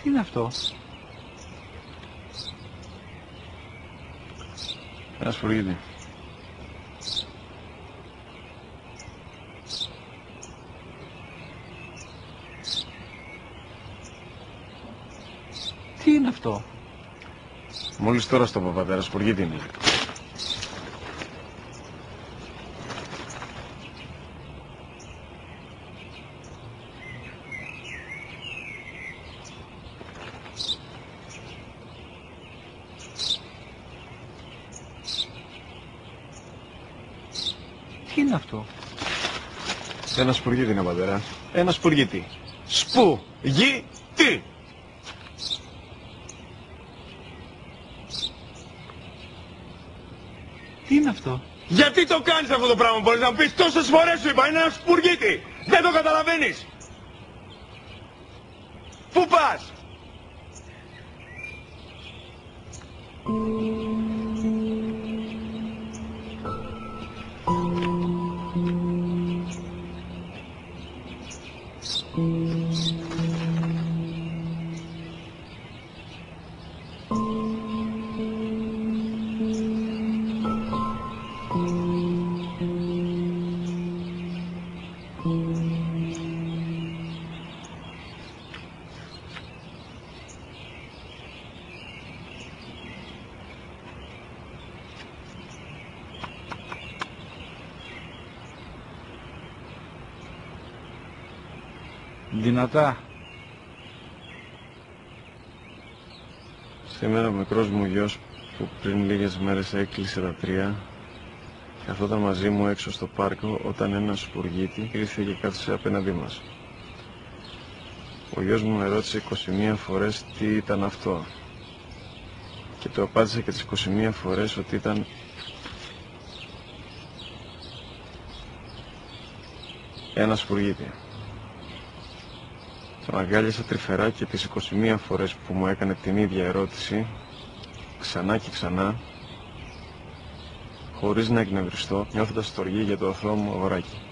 Τι είναι αυτό? Ένα σφουργίτη. Τι είναι αυτό? Μόλις τώρα στο παπατέρα, σφουργίτη είναι. Τι είναι αυτό? Ένα σπουργίτη είναι, πατέρα. Ένα σπουργίτη. Σπου-γι-τι! Τι είναι αυτό? Γιατί το κάνεις αυτό το πράγμα, μπορείς να μου πεις? Τόσες φορές σου είπα, είναι ένα σπουργίτη! Δεν το καταλαβαίνεις! Πού πας? Δυνατά. Σήμερα ο μικρός μου γιος που πριν λίγες μέρες έκλεισε τα 3 καθόταν μαζί μου έξω στο πάρκο όταν ένας σπουργίτη ήρθε και κάθισε απέναντί μας. Ο γιος μου με ρώτησε 21 φορές τι ήταν αυτό και του απάντησε και τις 21 φορές ότι ήταν ένα σπουργίτη. Τον αγκάλιασα τρυφερά και τις 21 φορές που μου έκανε την ίδια ερώτηση, ξανά και ξανά, χωρίς να εκνευριστώ, νιώθοντας στοργή για το αθώο μου αγοράκι.